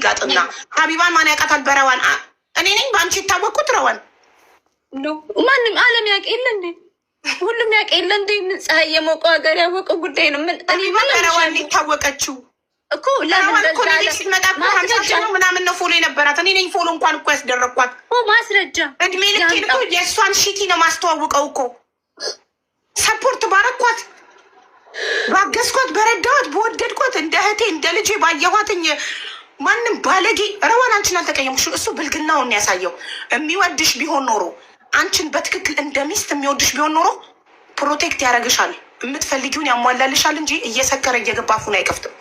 ድንጋጥና ሀቢባን ማን ያውቃታል? በረዋን እኔ ነኝ በአንቺ የታወቅኩት ረዋን ማንም ዓለም ያውቅ የለ እንዴ? ሁሉም ያውቅ የለ እንዴ? ፀሐይ የሞቀው ሀገር ያወቀው ጉዳይ ነው። ምን እኔ በረዋን የታወቀችው እኮ ለምን ሲመጣ ምናምን ነው ፎሎ የነበራት። እኔ ነኝ ፎሎ እንኳን እኮ ያስደረግኳት ማስረጃ። እድሜ ልኬን እኮ የእሷን ሺቲ ነው ማስተዋውቀው እኮ ሰፖርት ባረኳት፣ ባገዝኳት፣ በረዳኋት፣ በወደድኳት እንደ እህቴ እንደ ልጄ ባየኋትኝ። ማንም ባለጌ ረዋን አንቺን አልተቀየምኩሽም። እሱ ብልግናውን ያሳየው። የሚወድሽ ቢሆን ኖሮ አንቺን በትክክል እንደ ሚስት የሚወድሽ ቢሆን ኖሮ ፕሮቴክት ያደርግሻል፣ የምትፈልጊውን ያሟላልሻል እንጂ እየሰከረ እየገባ አፉን አይከፍትም።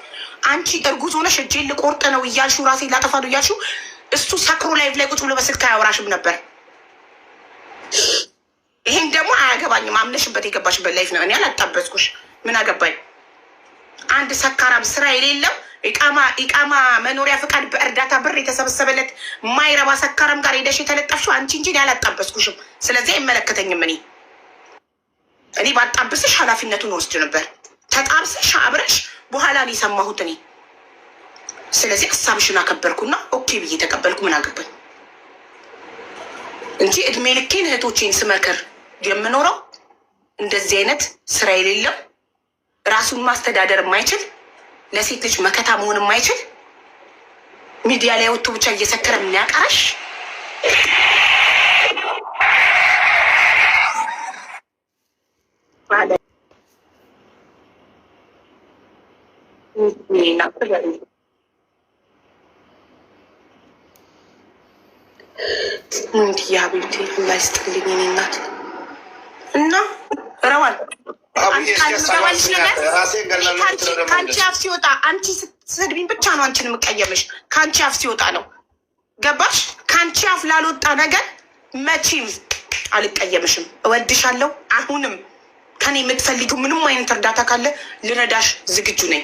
አንቺ እርጉዝ ሆነሽ እጄን ልቆርጥ ነው እያልሽው ራሴ ላጠፋ ነው እያልሽው እሱ ሰክሮ ላይቭ ላይ ቁጭ ብሎ በስልክ አያወራሽም ነበር። ይሄን ደግሞ አያገባኝም። አምነሽበት የገባሽበት ላይፍ ነው። እኔ አላጣበስኩሽ። ምን አገባኝ? አንድ ሰካራም ስራ የሌለው ኢቃማ መኖሪያ ፈቃድ በእርዳታ ብር የተሰበሰበለት ማይረባ ሰካራም ጋር ሄደሽ የተለጠፍሽው አንቺ እንጂ አላጣበስኩሽም። ስለዚህ አይመለከተኝም። እኔ ባጣብስሽ ኃላፊነቱን ወስድ ነበር። ተጣብስሽ አብረሽ በኋላ ነው የሰማሁት እኔ። ስለዚህ ሀሳብሽን አከበርኩና ኦኬ ብዬ ተቀበልኩ። ምን አገባኝ እንጂ እድሜ ልኬን እህቶቼን ስመክር የምኖረው እንደዚህ አይነት ስራ የሌለው ራሱን ማስተዳደር የማይችል ለሴት ልጅ መከታ መሆን የማይችል ሚዲያ ላይ ወጥቶ ብቻ እየሰከረ የሚያቀራሽ እንዲያ ቤቴ ላይ ስጥልኝ እኔ እናት እና ረዋል ከአንቺ አፍ ሲወጣ አንቺ ስድቢን ብቻ ነው አንቺን የምቀየምሽ። ከአንቺ አፍ ሲወጣ ነው ገባሽ? ከአንቺ አፍ ላልወጣ ነገር መቼም አልቀየምሽም። እወድሻለሁ። አሁንም ከኔ የምትፈልጊው ምንም አይነት እርዳታ ካለ ልረዳሽ ዝግጁ ነኝ።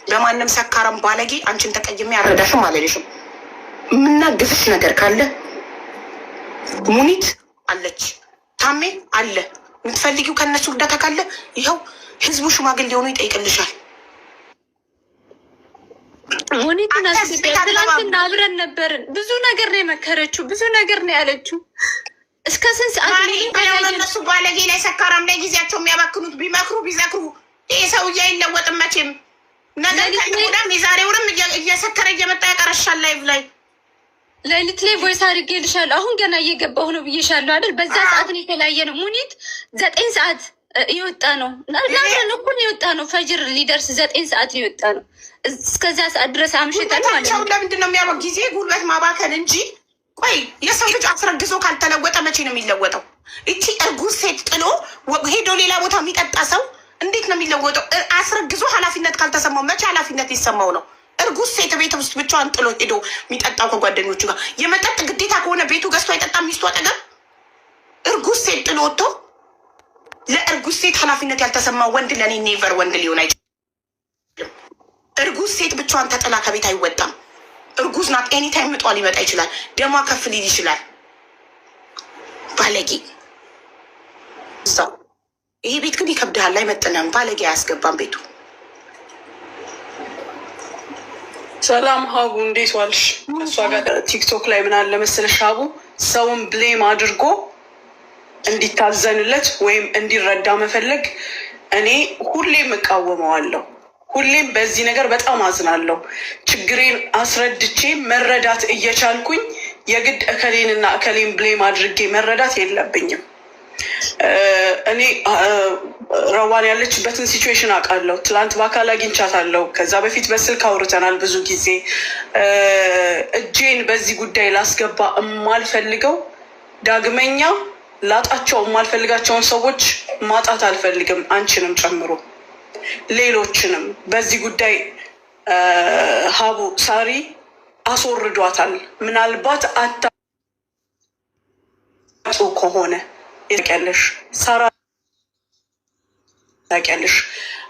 በማንም ሰካራም ባለጌ አንቺን ተቀይሜ አልረዳሽም አልልሽም። የምናግዝሽ ነገር ካለ ሙኒት አለች፣ ታሜ አለ። የምትፈልጊው ከነሱ እርዳታ ካለ ይኸው ህዝቡ ሽማግሌ ሆኖ ይጠይቅልሻል። ሙኒትን ትናንትና አብረን ነበርን። ብዙ ነገር ነው የመከረችው፣ ብዙ ነገር ነው ያለችው። እስከ ስንት ሰዓት እነሱ ባለጌ ላይ ሰካራም ላይ ጊዜያቸው የሚያባክኑት ቢመክሩ ቢዘክሩ ይሄ ሰውዬ አይለወጥም መቼም። ነገር ከሆነም የዛሬውንም እየሰከረ እየመጣ ያቀረሻል ላይቭ ላይ ሌሊት ላይ ቮይስ አድርጌልሻለሁ። አሁን ገና እየገባሁ ነው ብዬሻለሁ አይደል? በዛ ሰዓት ነው የተለያየ ነው። ሙኒት 9 ሰዓት የወጣ ነው ለምን እኩል የወጣ ነው። ፈጅር ሊደርስ 9 ሰዓት የወጣ ነው። እስከዛ ሰዓት ድረስ አምሽተን ማለት ነው። ለምንድን ነው የሚያወቅ ጊዜ ጉልበት ማባከን እንጂ። ቆይ የሰው ልጅ አስረግዞ ካልተለወጠ መቼ ነው የሚለወጠው? እቺ እርጉዝ ሴት ጥሎ ሄዶ ሌላ ቦታ የሚጠጣ ሰው እንዴት ነው የሚለወጠው? አስረግዞ ኃላፊነት ካልተሰማው መቼ ኃላፊነት ይሰማው ነው? እርጉዝ ሴት ቤት ውስጥ ብቻዋን ጥሎ ሄዶ የሚጠጣው ከጓደኞቹ ጋር የመጠጥ ግዴታ ከሆነ ቤቱ ገዝቶ አይጠጣም ሚስቱ አጠገብ። እርጉዝ ሴት ጥሎ ወጥቶ ለእርጉዝ ሴት ኃላፊነት ያልተሰማው ወንድ ለእኔ ኔቨር ወንድ ሊሆን አይችልም። እርጉዝ ሴት ብቻዋን ተጥላ ከቤት አይወጣም። እርጉዝ ናት። ኤኒታይም ምጧ ሊመጣ ይችላል። ደሟ ከፍ ሊል ይችላል። ባለጌ እዛው። ይሄ ቤት ግን ይከብድሃል። አይመጥንም። ባለጌ አያስገባም ቤቱ። ሰላም ሀቡ፣ እንዴት ዋልሽ? እሷ ጋር ቲክቶክ ላይ ምን አለ መሰለሽ ሀቡ፣ ሰውን ብሌም አድርጎ እንዲታዘንለት ወይም እንዲረዳ መፈለግ እኔ ሁሌም እቃወመዋለሁ። ሁሌም በዚህ ነገር በጣም አዝናለሁ። ችግሬን አስረድቼ መረዳት እየቻልኩኝ የግድ እከሌንና እከሌን ብሌም አድርጌ መረዳት የለብኝም። እኔ ረዋን ያለችበትን ሲቹዌሽን አውቃለሁ። ትላንት በአካል አግኝቻታለሁ። ከዛ በፊት በስልክ አውርተናል ብዙ ጊዜ። እጄን በዚህ ጉዳይ ላስገባ የማልፈልገው ዳግመኛ ላጣቸው የማልፈልጋቸውን ሰዎች ማጣት አልፈልግም። አንቺንም ጨምሮ ሌሎችንም በዚህ ጉዳይ ሀቡ ሳሪ አስወርዷታል። ምናልባት አታጡ ከሆነ ታውቂያለሽ፣ ሳራ ታውቂያለሽ።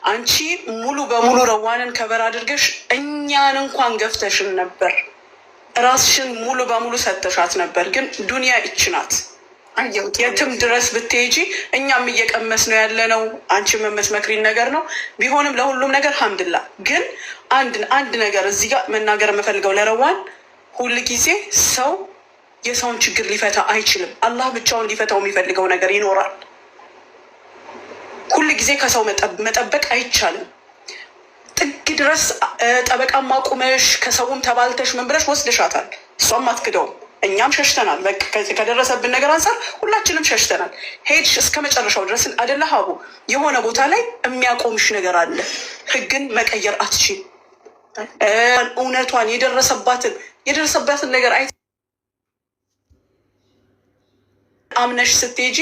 አንቺ ሙሉ በሙሉ ረዋንን ከበር አድርገሽ እኛን እንኳን ገፍተሽን ነበር። ራስሽን ሙሉ በሙሉ ሰተሻት ነበር። ግን ዱንያ ይች ናት። የትም ድረስ ብትሄጂ እኛም እየቀመስ ነው ያለነው። አንቺም የምትመክሪን ነገር ነው ቢሆንም ለሁሉም ነገር ሐምድላ። ግን አንድ ነገር እዚህ ጋር መናገር የምፈልገው ለረዋን፣ ሁል ጊዜ ሰው የሰውን ችግር ሊፈታ አይችልም። አላህ ብቻውን ሊፈታው የሚፈልገው ነገር ይኖራል። ሁል ጊዜ ከሰው መጠበቅ አይቻልም። ጥግ ድረስ ጠበቃም አቁመሽ ከሰውም ተባልተሽ ምን ብለሽ ወስደሻታል። እሷም አትክደውም፣ እኛም ሸሽተናል። ከደረሰብን ነገር አንጻር ሁላችንም ሸሽተናል። ሄድሽ እስከ መጨረሻው ድረስ አደለ ሀቡ። የሆነ ቦታ ላይ የሚያቆምሽ ነገር አለ። ህግን መቀየር አትችል። እውነቷን የደረሰባትን ነገር አምነሽ ስትሄጂ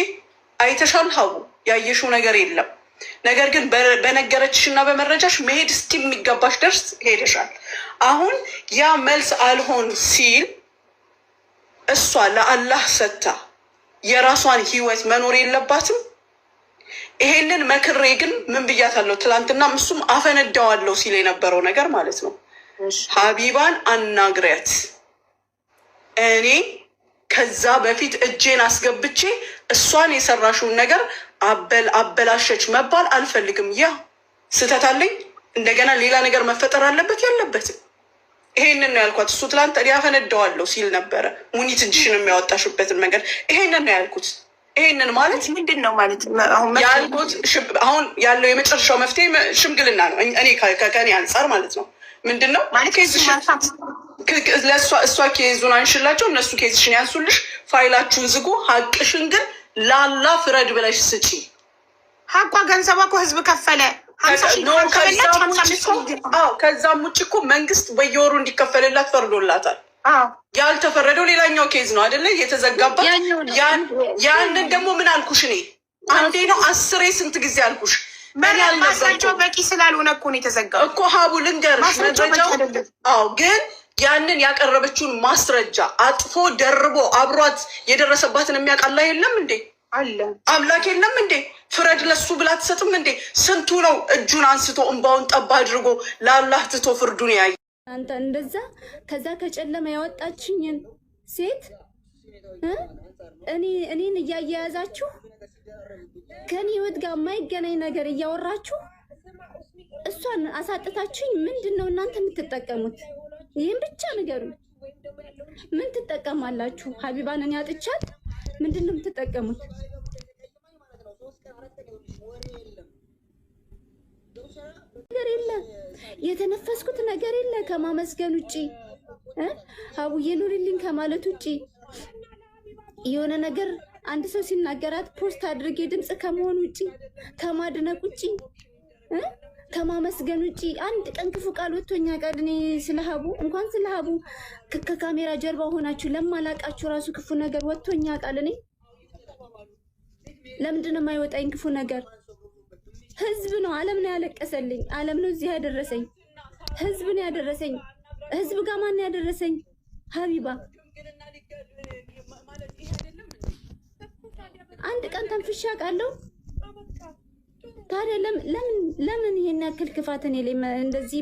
አይተሻል ሀቡ። ያየሽው ነገር የለም። ነገር ግን በነገረችሽ እና በመረጃሽ መሄድ እስኪሚገባሽ ደርስ ሄደሻል። አሁን ያ መልስ አልሆን ሲል እሷ ለአላህ ሰጥታ የራሷን ህይወት መኖር የለባትም? ይሄንን መክሬ ግን ምን ብያታለሁ? ትላንትና እሱም አፈነዳዋለሁ ሲል የነበረው ነገር ማለት ነው። ሀቢባን አናግሪያት። እኔ ከዛ በፊት እጄን አስገብቼ እሷን የሰራሽውን ነገር አበላሸች መባል አልፈልግም። ያ ስህተት አለኝ። እንደገና ሌላ ነገር መፈጠር አለበት የለበትም? ይሄንን ነው ያልኳት። እሱ ትላንት ያፈነዳዋለሁ ሲል ነበረ። ሙኒት እጅሽን የሚያወጣሽበትን መንገድ ይሄንን ነው ያልኩት። ይሄንን ማለት ምንድን ነው ማለት ያልኩት? አሁን ያለው የመጨረሻው መፍትሄ ሽምግልና ነው። እኔ ከኔ አንጻር ማለት ነው። ምንድን ነው እሷ ኬዙን አንሽላቸው፣ እነሱ ኬዝሽን ያንሱልሽ፣ ፋይላችሁን ዝጉ። ሀቅሽን ግን ላላ ፍረድ ብለሽ ስጪ። ሀቋ ገንዘቧ እኮ ህዝብ ከፈለ። ከዛም ውጭ እኮ መንግስት በየወሩ እንዲከፈልላት ፈርዶላታል። ያልተፈረደው ሌላኛው ኬዝ ነው አይደለ? የተዘጋባት ያንን ደግሞ ምን አልኩሽ? እኔ አንዴ ነው 10 ስንት ጊዜ አልኩሽ? ማስረጃው በቂ ስላልሆነ እኮ ነው የተዘጋው እኮ ሀቡ። ልንገርሽ መረጃው ግን ያንን ያቀረበችውን ማስረጃ አጥፎ ደርቦ አብሯት የደረሰባትን የሚያውቃላ የለም እንዴ? አለ አምላክ የለም እንዴ? ፍረድ ለሱ ብላ ትሰጥም እንዴ? ስንቱ ነው እጁን አንስቶ እንባውን ጠባ አድርጎ ለአላህ ትቶ ፍርዱን ያየ። አንተ እንደዛ ከዛ ከጨለማ ያወጣችኝን ሴት እኔን እያያያዛችሁ ከኔ ህይወት ጋር የማይገናኝ ነገር እያወራችሁ እሷን አሳጥታችሁኝ ምንድን ነው እናንተ የምትጠቀሙት? ይህን ብቻ ንገሩ። ምን ትጠቀማላችሁ? ሀቢባን እኔ አጥቻት ምንድን ነው የምትጠቀሙት? ነገር የለ፣ የተነፈስኩት ነገር የለ ከማመስገን ውጪ፣ ሀቡዬ ኑሪልኝ ከማለት ውጪ፣ የሆነ ነገር አንድ ሰው ሲናገራት ፖስት አድርጌ ድምፅ ከመሆን ውጪ፣ ከማድነቅ ውጪ፣ ከማመስገን ውጪ አንድ ቀን ክፉ ቃል ወጥቶኛ ቃል እኔ ስለ ሀቡ እንኳን ስለ ሀቡ ከካሜራ ጀርባ ሆናችሁ ለማላቃችሁ ራሱ ክፉ ነገር ወጥቶኛ ቃል እኔ ለምንድን ነው የማይወጣኝ ክፉ ነገር? ህዝብ ነው፣ ዓለም ነው ያለቀሰልኝ፣ ዓለም ነው እዚህ ያደረሰኝ፣ ህዝብ ነው ያደረሰኝ። ህዝብ ጋር ማን ያደረሰኝ? ሀቢባ አንድ ቀን ተንፍሻ ቃለሁ። ታዲያ ለምን ይሄን ያክል ክፋት እኔ ላይ እንደዚህ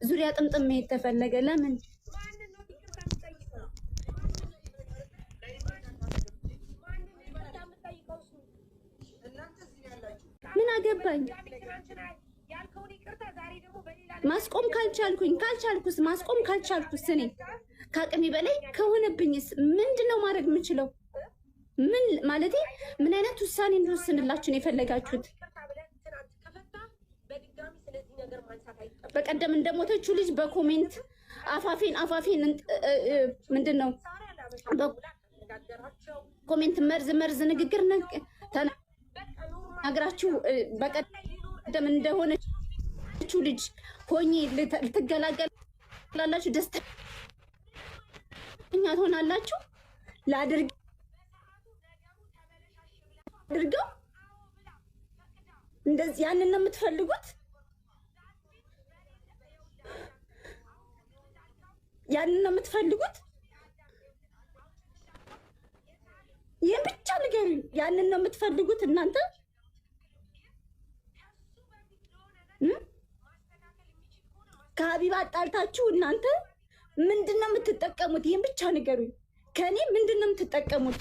ዙሪያ ጥምጥም መሄድ ተፈለገ? ለምን? ምን አገባኝ? ማስቆም ካልቻልኩስ ማስቆም ካልቻልኩስ እኔ ከአቅሜ በላይ ከሆነብኝስ ምንድነው ማድረግ የምችለው? ምን ማለቴ ምን አይነት ውሳኔ እንድወስንላችሁ ነው የፈለጋችሁት? በቀደም እንደሞተችው ልጅ በኮሜንት አፋፌን ምንድን ነው ኮሜንት መርዝ ንግግር ተናግራችሁ በቀደም እንደሆነችው ልጅ ሆኜ ልትገላገላላችሁ፣ ደስተኛ ትሆናላችሁ። አድርገው እንደዚህ ያንን ነው የምትፈልጉት? ያንን ነው የምትፈልጉት? ይህን ብቻ ንገሩኝ። ያንን ነው የምትፈልጉት እናንተ? ከሀቢባ አጣልታችሁ እናንተ ምንድን ነው የምትጠቀሙት? ይህን ብቻ ንገሩኝ። ከኔ ምንድን ነው የምትጠቀሙት?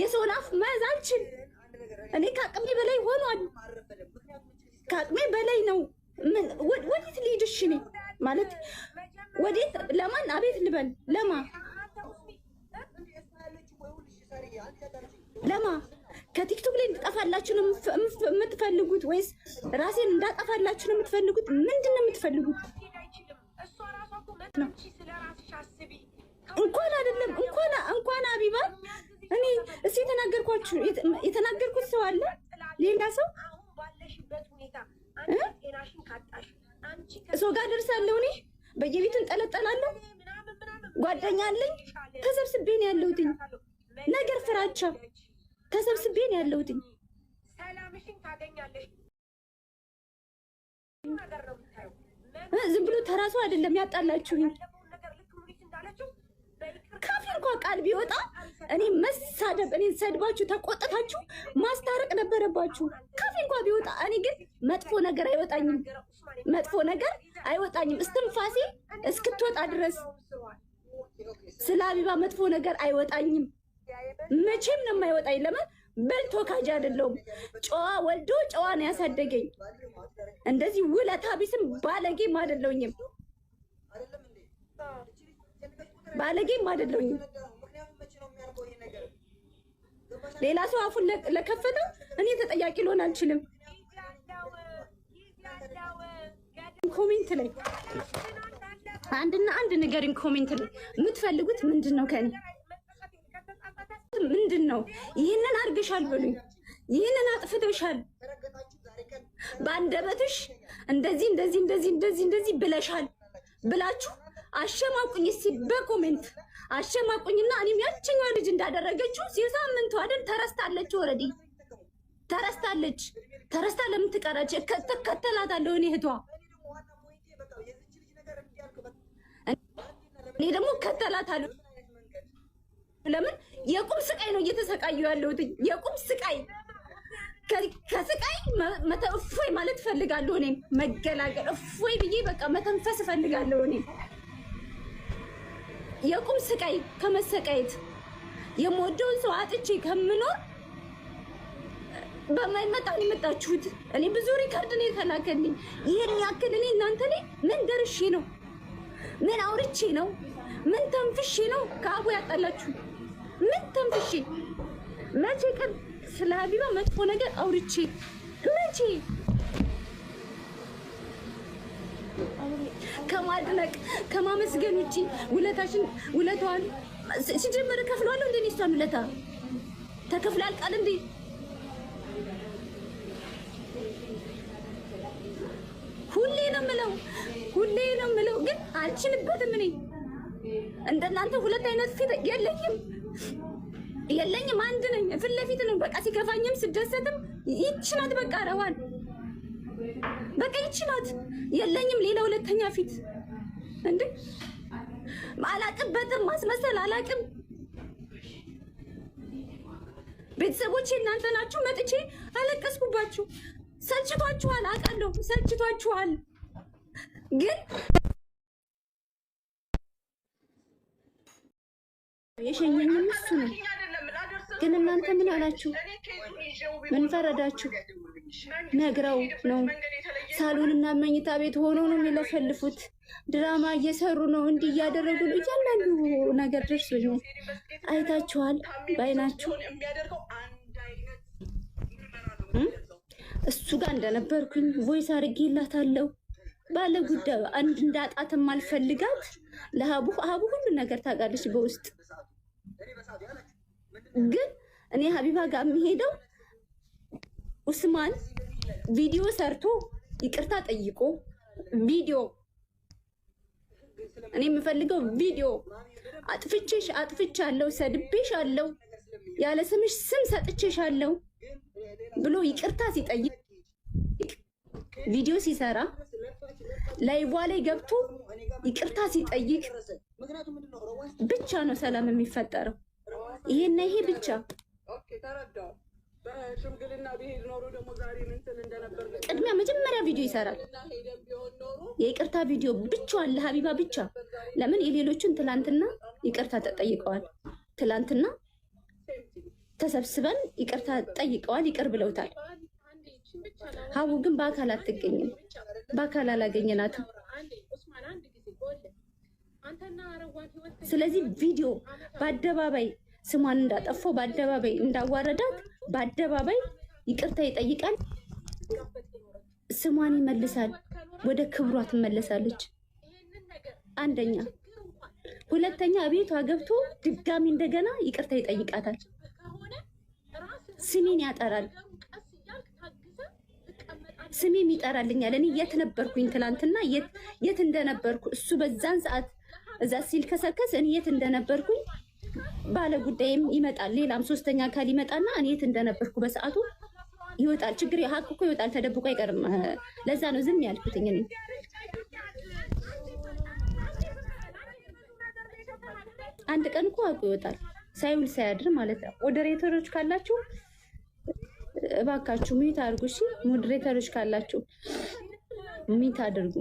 የሰውን አፍ መያዝ አልችል። እኔ ከአቅሜ በላይ ሆኗል። ከአቅሜ በላይ ነው። ወዴት ልሂድ? እሺ እኔ ማለት ወዴት? ለማን አቤት ልበል? ለማ ከቲክቶክ ላይ እንድጠፋላችሁ ነው የምትፈልጉት ወይስ ራሴን እንዳጠፋላችሁ ነው የምትፈልጉት? ምንድን ነው የምትፈልጉት? እንኳን አይደለም እንኳን አቢባ እኔ እስኪ የተናገርኩት ሰው አለ ሌላ ሰው እሱ ጋር ደርሳለሁ። እኔ በየቤቱ እንጠለጠላለሁ። ጓደኛ አለኝ። ተሰብስቤ ነው ያለሁት። ነገር ፍራቻ ተሰብስቤ ነው ያለሁት። ዝም ብሎ ተራሱ አይደለም ያጣላችሁኝ። ካፌ እንኳን ቃል ቢወጣ እኔ መሳደብ እኔን ሰድባችሁ ተቆጥታችሁ ማስታረቅ ነበረባችሁ። ካፌ እንኳን ቢወጣ እኔ ግን መጥፎ ነገር አይወጣኝም። እስትንፋሴ እስክትወጣ ድረስ ስለ ሀቢባ መጥፎ ነገር አይወጣኝም። መቼም ነው የማይወጣኝ። ለምን በልቶ ካጅ አይደለሁም። ጨዋ ወልዶ ጨዋ ነው ያሳደገኝ። እንደዚህ ውለታ ቢስም ባለጌም አይደለሁኝም። ሌላ ሰው አፉን ለከፈተው እኔ ተጠያቂ ልሆን አልችልም። ኮሜንት ላይ አንድ ነገርን ኮሜንት ላይ የምትፈልጉት ምንድን ነው? ከኔ ምንድን ነው? ይህንን አድርገሻል በሉኝ። ይህንን አጥፍተሻል፣ በአንደበትሽ እንደዚህ ብለሻል ብላችሁ አሸማቁኝ። እስኪ በኮሜንት አሸማቁኝና እኔም ያችኛዋ ልጅ እንዳደረገችው የሳምንቱ አይደል ተረስታለች። ኦልሬዲ ተረስታ ለምን ትቀራች? እከተላታለሁ እኔ እህቷ። እኔ ደግሞ እከተላታለሁ። ለምን የቁም ስቃይ ነው እየተሰቃየሁ ያለሁት። የቁም ስቃይ ከስቃይ እፎይ ማለት እፈልጋለሁ። እኔም መገላገል እፎይ ብዬ በቃ መተንፈስ እፈልጋለሁ። እኔም የቁም ስቃይ ከመሰቃየት የምወደውን ሰው አጥቼ ከምኖር በማይመጣ ነው የመጣችሁት። እኔ ብዙ ሪካርድ ነው የተላከልኝ። ይሄን ያክል እኔ እናንተ ላይ ምን ደርሼ ነው? ምን አውርቼ ነው? ምን ተንፍሼ ነው ከአቡ ያጣላችሁ? ምን ተንፍሼ? መቼ ቀን ስለ ሀቢባ መጥፎ ነገር አውርቼ? መቼ? ከማድነቅ ከማመስገን ውጪ ውለታዋን ሲጀመር ከፍሏለሁ እንዴ? እሷን ውለታ ተከፍላል ቃል እንዴ? ሁሌ ነው የምለው ግን አልችልበትም። እኔ እንደናንተ ሁለት አይነት ፊት የለኝም። አንድ ነኝ። ፊት ለፊት ነው በቃ። ሲከፋኝም ስደሰትም ይቺ ናት በቃ። ረዋን በቃ ይቺ ናት። የለኝም ሌላ ሁለተኛ ፊት እንዴ። አላቅበትም፣ ማስመሰል አላቅም። ቤተሰቦቼ እናንተ ናችሁ። መጥቼ አለቀስኩባችሁ። ሰልችቷችኋል፣ አውቃለሁ ሰልችቷችኋል። ግን የሸኘኝም እሱ ነው። ግን እናንተ ምን አላችሁ? ምን ፈረዳችሁ? ነግረው ነው ሳሎንና መኝታ ቤት ሆኖ ነው የሚለፈልፉት። ድራማ እየሰሩ ነው፣ እንዲህ እያደረጉ ነው። እያንዳንዱ ነገር ደርሶኛል። አይታችኋል ባይናችሁ። እሱ ጋር እንደነበርኩኝ ቮይስ አድርጌላታለሁ። ባለ ጉዳዩ አንድ እንዳጣትም አልፈልጋት። ለሀቡ ሁሉ ነገር ታውቃለች በውስጥ። ግን እኔ ሀቢባ ጋር የሚሄደው ኡስማን ቪዲዮ ሰርቶ ይቅርታ ጠይቆ ቪዲዮ፣ እኔ የምፈልገው ቪዲዮ አጥፍቻለሁ፣ ሰድቤሻለሁ፣ ያለ ስምሽ ስም ሰጥቼሻለሁ ብሎ ይቅርታ ሲጠይቅ ቪዲዮ ሲሰራ ላይቭ ላይ ገብቶ ይቅርታ ሲጠይቅ ብቻ ነው ሰላም የሚፈጠረው። ይሄና ይሄ ብቻ። ቅድሚያ መጀመሪያ ቪዲዮ ይሰራል። የይቅርታ ቪዲዮ ብቻዋን ለሀቢባ ብቻ። ለምን የሌሎችን ትላንትና ይቅርታ ተጠይቀዋል። ትላንትና ተሰብስበን ይቅርታ ጠይቀዋል፣ ይቅር ብለውታል። ሀቡ ግን በአካል አትገኝም። በአካል አላገኘናትም። ስለዚህ ቪዲዮ በአደባባይ ስሟን እንዳጠፋው በአደባባይ እንዳዋረዳት በአደባባይ ይቅርታ ይጠይቃል፣ ስሟን ይመልሳል፣ ወደ ክብሯ ትመለሳለች። አንደኛ። ሁለተኛ ቤቷ ገብቶ ድጋሚ እንደገና ይቅርታ ይጠይቃታል። ስሜን ያጠራል፣ ስሜም ይጠራልኛል። እኔ የት ነበርኩኝ ትላንትና የት እንደነበርኩ እሱ በዛን ሰዓት እዛ ሲል ከሰከስ እኔ የት እንደነበርኩኝ ባለ ጉዳይም ይመጣል፣ ሌላም ሶስተኛ አካል ይመጣና እኔ የት እንደነበርኩ በሰዓቱ ይወጣል። ችግር ሀቅ እኮ ይወጣል፣ ተደብቆ አይቀርም። ለዛ ነው ዝም ያልኩትኝ። እኔ አንድ ቀን እኮ ሀቁ ይወጣል፣ ሳይውል ሳያድር ማለት ነው። ሞዴሬተሮች ካላችሁ እባካችሁ ሚት አድርጉ። እሺ ሞዴሬተሮች ካላችሁ ሚት አድርጉ።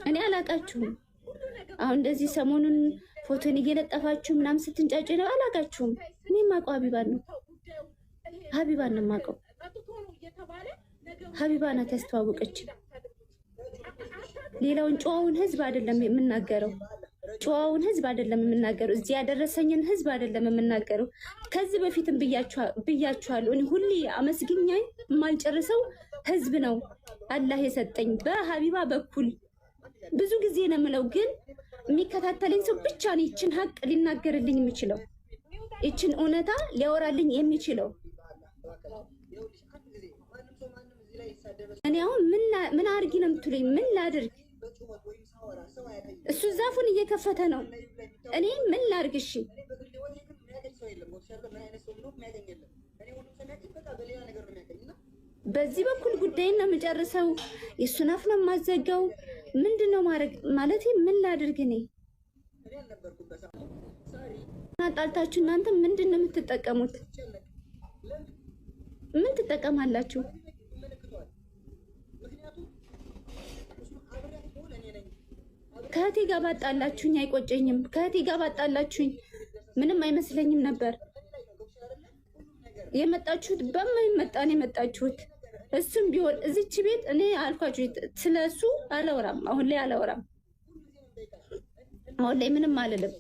እኔ አላቃችሁም። አሁን እንደዚህ ሰሞኑን ፎቶን እየለጠፋችሁ ምናምን ስትንጫጭ ነው። አላቃችሁም። እኔ ማውቀው ሀቢባን ነው። ሀቢባን ነው የማውቀው። ሀቢባ ናት ያስተዋወቀች። ሌላውን ጨዋውን ህዝብ አይደለም የምናገረው። ጨዋውን ህዝብ አይደለም የምናገረው። እዚህ ያደረሰኝን ህዝብ አይደለም የምናገረው። ከዚህ በፊትም ብያችኋለሁ። እኔ ሁሌ አመስግኛኝ የማልጨርሰው ህዝብ ነው አላህ የሰጠኝ በሀቢባ በኩል ብዙ ጊዜ ነው የምለው። ግን የሚከታተለኝ ሰው ብቻ ነው ይችን ሀቅ ሊናገርልኝ የሚችለው፣ ይችን እውነታ ሊያወራልኝ የሚችለው። እኔ አሁን ምን አድርጊ ነው የምትሉኝ? ምን ላድርግ? እሱ ዛፉን እየከፈተ ነው። እኔ ምን ላድርግ? እሺ በዚህ በኩል ጉዳይን ነው የምጨርሰው፣ የእሱን አፍ ነው የማዘጋው። ምንድን ነው ማድረግ ማለት? ምን ላድርግ? እኔ ጣልታችሁ እናንተ ምንድን ነው የምትጠቀሙት? ምን ትጠቀማላችሁ? ከእህቴ ጋር ባጣላችሁኝ አይቆጨኝም። ከእህቴ ጋር ባጣላችሁኝ ምንም አይመስለኝም ነበር። የመጣችሁት በምን መጣን የመጣችሁት? እሱም ቢሆን እዚች ቤት እኔ አልኳችሁ ስለሱ አላወራም። አሁን ላይ አላወራም። አሁን ላይ ምንም አልልም።